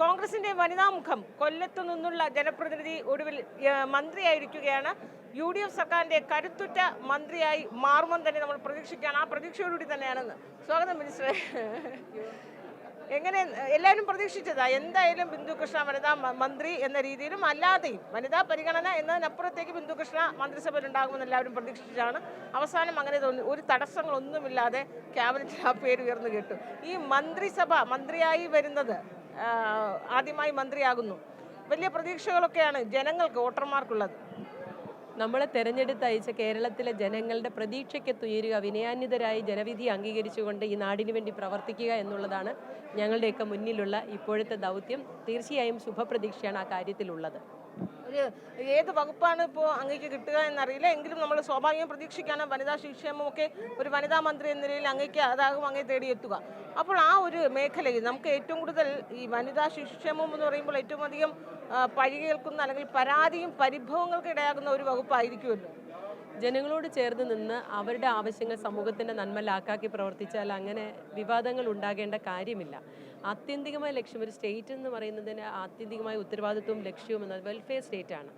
കോൺഗ്രസിന്റെ വനിതാ മുഖം കൊല്ലത്തു നിന്നുള്ള ജനപ്രതിനിധി ഒടുവിൽ മന്ത്രിയായിരിക്കുകയാണ്. UDF സർക്കാരിന്റെ കരുത്തുറ്റ മന്ത്രിയായി മാറുമെന്ന് തന്നെ നമ്മൾ പ്രതീക്ഷിക്കുകയാണ്. ആ പ്രതീക്ഷയോടുകൂടി തന്നെയാണെന്ന്. സ്വാഗതം മിനിസ്റ്ററെ. എങ്ങനെ എല്ലാവരും പ്രതീക്ഷിച്ചതാ എന്തായാലും ബിന്ദുകൃഷ്ണ വനിതാ മന്ത്രി എന്ന രീതിയിലും അല്ലാതെയും വനിതാ പരിഗണന എന്നതിനപ്പുറത്തേക്ക് ബിന്ദുകൃഷ്ണ മന്ത്രിസഭയിൽ ഉണ്ടാകുമെന്ന് എല്ലാവരും പ്രതീക്ഷിച്ചാണ്. അവസാനം അങ്ങനെ തോന്നി ഒരു തടസ്സങ്ങളൊന്നുമില്ലാതെ ക്യാബിനറ്റിൽ ആ പേര് ഉയർന്നു കേട്ടു. ഈ മന്ത്രിസഭ മന്ത്രിയായി വരുന്നത് ആദ്യമായി മന്ത്രിയാകുന്നു. വലിയ പ്രതീക്ഷകളൊക്കെയാണ് ജനങ്ങൾക്ക് വോട്ടർമാർക്കുള്ളത്. നമ്മളെ തെരഞ്ഞെടുത്തയച്ച കേരളത്തിലെ ജനങ്ങളുടെ പ്രതീക്ഷയ്ക്ക് തുയരുക, വിനയാന്വിതരായി ജനവിധി അംഗീകരിച്ചുകൊണ്ട് ഈ നാടിനു വേണ്ടി പ്രവർത്തിക്കുക എന്നുള്ളതാണ് ഞങ്ങളുടെയൊക്കെ മുന്നിലുള്ള ഇപ്പോഴത്തെ ദൗത്യം. തീർച്ചയായും ശുഭപ്രതീക്ഷയാണ് ആ കാര്യത്തിലുള്ളത്. ഒരു ഏത് വകുപ്പാണ് ഇപ്പോൾ അങ്ങേക്ക് കിട്ടുക എന്നറിയില്ല, എങ്കിലും നമ്മൾ സ്വാഭാവികം പ്രതീക്ഷിക്കാണ് വനിതാ ശിക്ഷേമമൊക്കെ ഒരു വനിതാ മന്ത്രി എന്ന നിലയിൽ അങ്ങേക്ക് അതാകും അങ്ങേ തേടിയെത്തുക. അപ്പോൾ ആ ഒരു മേഖലയിൽ നമുക്ക് ഏറ്റവും കൂടുതൽ ഈ വനിതാ ശിക്ഷേമം എന്ന് പറയുമ്പോൾ ഏറ്റവും അധികം പഴി കേൾക്കുന്ന അല്ലെങ്കിൽ പരാതിയും പരിഭവങ്ങൾക്ക് ഇടയാകുന്ന ഒരു വകുപ്പായിരിക്കുമല്ലോ. ജനങ്ങളോട് ചേർന്ന് നിന്ന് അവരുടെ ആവശ്യങ്ങൾ സമൂഹത്തിൻ്റെ നന്മലാക്കാക്കി പ്രവർത്തിച്ചാൽ അങ്ങനെ വിവാദങ്ങൾ ഉണ്ടാകേണ്ട കാര്യമില്ല. ആത്യന്തികമായ ലക്ഷ്യം, ഒരു സ്റ്റേറ്റ് എന്ന് പറയുന്നതിന് ആത്യന്തികമായ ഉത്തരവാദിത്വവും ലക്ഷ്യവും എന്നത് വെൽഫെയർ സ്റ്റേറ്റാണ്.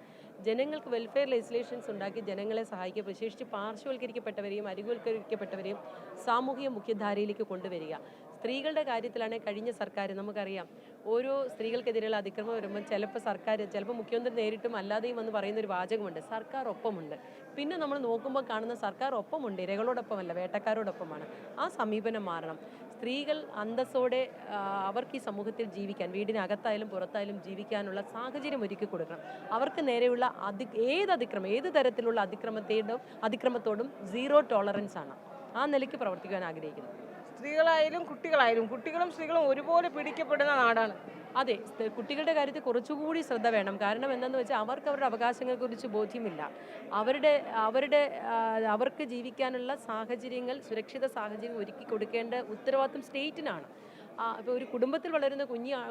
ജനങ്ങൾക്ക് വെൽഫെയർ ലെജിസ്ലേഷൻസ് ഉണ്ടാക്കി ജനങ്ങളെ സഹായിക്കുക, വിശേഷിച്ച് പാർശ്വവൽക്കരിക്കപ്പെട്ടവരെയും അരികുവൽക്കരിക്കപ്പെട്ടവരെയും സാമൂഹിക മുഖ്യധാരയിലേക്ക് കൊണ്ടുവരിക. സ്ത്രീകളുടെ കാര്യത്തിലാണ് കഴിഞ്ഞ സർക്കാർ, നമുക്കറിയാം, ഓരോ സ്ത്രീകൾക്കെതിരെയുള്ള അതിക്രമം വരുമ്പോൾ ചിലപ്പോൾ മുഖ്യമന്ത്രി നേരിട്ടും അല്ലാതെയും വന്ന് പറയുന്നൊരു വാചകമുണ്ട്, സർക്കാർ ഒപ്പമുണ്ട്. പിന്നെ നമ്മൾ നോക്കുമ്പോൾ കാണുന്ന സർക്കാർ ഒപ്പമുണ്ട്, ഇരകളോടൊപ്പമല്ല, വേട്ടക്കാരോടൊപ്പമാണ്. ആ സമീപനം മാറണം. സ്ത്രീകൾ അന്തസ്സോടെ അവർക്ക് ഈ സമൂഹത്തിൽ ജീവിക്കാൻ, വീടിനകത്തായാലും പുറത്തായാലും ജീവിക്കാനുള്ള സാഹചര്യം ഒരുക്കി കൊടുക്കണം. അവർക്ക് നേരെയുള്ള ഏത് തരത്തിലുള്ള അതിക്രമത്തോടും സീറോ ടോളറൻസ് ആണ്. ആ നിലയ്ക്ക് പ്രവർത്തിക്കാൻ ആഗ്രഹിക്കുന്നു. സ്ത്രീകളായാലും കുട്ടികളും സ്ത്രീകളും ഒരുപോലെ പീഡിക്കപ്പെടുന്ന നാടാണ്. അതെ, കുട്ടികളുടെ കാര്യത്തിൽ കുറച്ചുകൂടി ശ്രദ്ധ വേണം. കാരണം എന്താണെന്ന് വെച്ചാൽ അവർക്ക് അവരുടെ അവകാശങ്ങളെക്കുറിച്ച് ബോധ്യമില്ല. അവർക്ക് ജീവിക്കാനുള്ള സാഹചര്യങ്ങൾ, സുരക്ഷിത സാഹചര്യം ഒരുക്കി കൊടുക്കേണ്ട ഉത്തരവാദിത്വം സ്റ്റേറ്റിനാണ്. ഇപ്പോൾ ഒരു കുടുംബത്തിൽ വളരുന്ന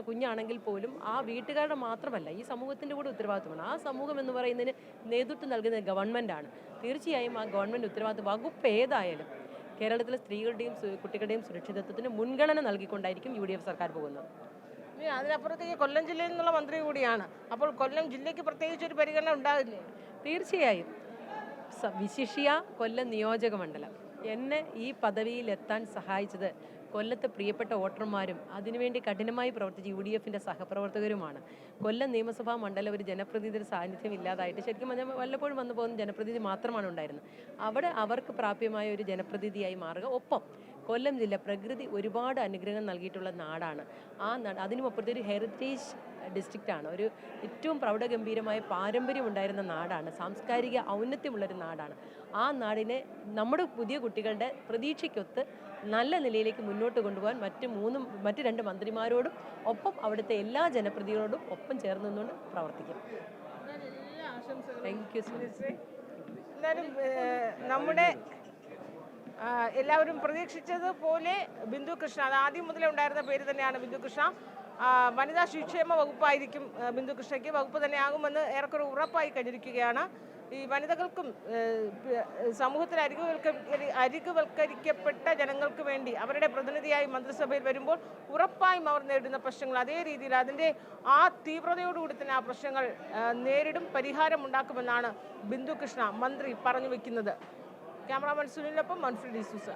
കുഞ്ഞാണെങ്കിൽ പോലും ആ വീട്ടുകാരുടെ മാത്രമല്ല, ഈ സമൂഹത്തിൻ്റെ കൂടെ ഉത്തരവാദിത്വമാണ്. ആ സമൂഹം എന്ന് പറയുന്നതിന് നേതൃത്വം നൽകുന്നത് ഗവൺമെൻറ്റാണ്. തീർച്ചയായും ആ ഗവൺമെൻറ് ഉത്തരവാദിത്വ വകുപ്പ് ഏതായാലും കേരളത്തിലെ സ്ത്രീകളുടെയും കുട്ടികളുടെയും സുരക്ഷിതത്വത്തിന് മുൻഗണന നൽകിക്കൊണ്ടായിരിക്കും UDF സർക്കാർ പോകുന്നത്. അതിനപ്പുറത്തേക്ക് കൊല്ലം ജില്ലയിൽ നിന്നുള്ള മന്ത്രി കൂടിയാണ്. അപ്പോൾ കൊല്ലം ജില്ലയ്ക്ക് പ്രത്യേകിച്ച് ഒരു പരിഗണന ഉണ്ടാകില്ലേ? തീർച്ചയായും. വിശിഷ്യ കൊല്ലം നിയോജക മണ്ഡലം എന്നെ ഈ പദവിയിലെത്താൻ സഹായിച്ചത് കൊല്ലത്തെ പ്രിയപ്പെട്ട വോട്ടർമാരും അതിനുവേണ്ടി കഠിനമായി പ്രവർത്തിച്ച UDFൻ്റെ സഹപ്രവർത്തകരുമാണ്. കൊല്ലം നിയമസഭാ മണ്ഡലം ഒരു ജനപ്രതിനിധിയുടെ സാന്നിധ്യം ഇല്ലാതായിട്ട് ശരിക്കും പറഞ്ഞാൽ വല്ലപ്പോഴും വന്നു പോകുന്ന ജനപ്രതിനിധി മാത്രമാണ് ഉണ്ടായിരുന്നത്. അവിടെ അവർക്ക് പ്രാപ്യമായ ഒരു ജനപ്രതിനിധിയായി മാറുക. ഒപ്പം കൊല്ലം ജില്ല പ്രകൃതി ഒരുപാട് അനുഗ്രഹം നൽകിയിട്ടുള്ള നാടാണ്. അതിനുമപ്പുറത്തെ ഒരു ഹെറിറ്റേജ് ഡിസ്ട്രിക്റ്റാണ്. ഒരു ഏറ്റവും പ്രൗഢഗംഭീരമായ പാരമ്പര്യം ഉണ്ടായിരുന്ന നാടാണ്. സാംസ്കാരിക ഔന്നത്യമുള്ളൊരു നാടാണ്. ആ നാടിനെ നമ്മുടെ പുതിയ കുട്ടികളുടെ പ്രതീക്ഷയ്ക്കൊത്ത് നല്ല നിലയിലേക്ക് മുന്നോട്ട് കൊണ്ടുപോകാൻ മറ്റ് 2 മന്ത്രിമാരോടും ഒപ്പം അവിടുത്തെ എല്ലാ ജനപ്രതിനിധികളോടും ഒപ്പം ചേർന്ന് നിന്നുകൊണ്ട് പ്രവർത്തിക്കും. Thank you so much. എന്തായാലും നമ്മുടെ എല്ലാവരും പ്രതീക്ഷിച്ചതുപോലെ ബിന്ദുകൃഷ്ണ, അത് ആദ്യം മുതലേ ഉണ്ടായിരുന്ന പേര് തന്നെയാണ് ബിന്ദുകൃഷ്ണ. വനിതാ ശിക്ഷേമ വകുപ്പായിരിക്കും ബിന്ദുകൃഷ്ണയ്ക്ക്, വകുപ്പ് തന്നെയാകുമെന്ന് ഏറെക്കുറെ ഉറപ്പായി കഴിഞ്ഞിരിക്കുകയാണ്. ഈ വനിതകൾക്കും സമൂഹത്തിൽ അരികുവൽക്കരിക്കപ്പെട്ട ജനങ്ങൾക്ക് വേണ്ടി അവരുടെ പ്രതിനിധിയായി മന്ത്രിസഭയിൽ വരുമ്പോൾ ഉറപ്പായും അവർ നേരിടുന്ന പ്രശ്നങ്ങൾ അതേ രീതിയിൽ അതിൻ്റെ ആ തീവ്രതയോടുകൂടി തന്നെ ആ പ്രശ്നങ്ങൾ നേരിടും, പരിഹാരമുണ്ടാക്കുമെന്നാണ് ബിന്ദുകൃഷ്ണ മന്ത്രി പറഞ്ഞു വയ്ക്കുന്നത്. ക്യാമറാമാൻ സുനിലിനൊപ്പം മൻഫ്രീദ് ഡിസൂസ.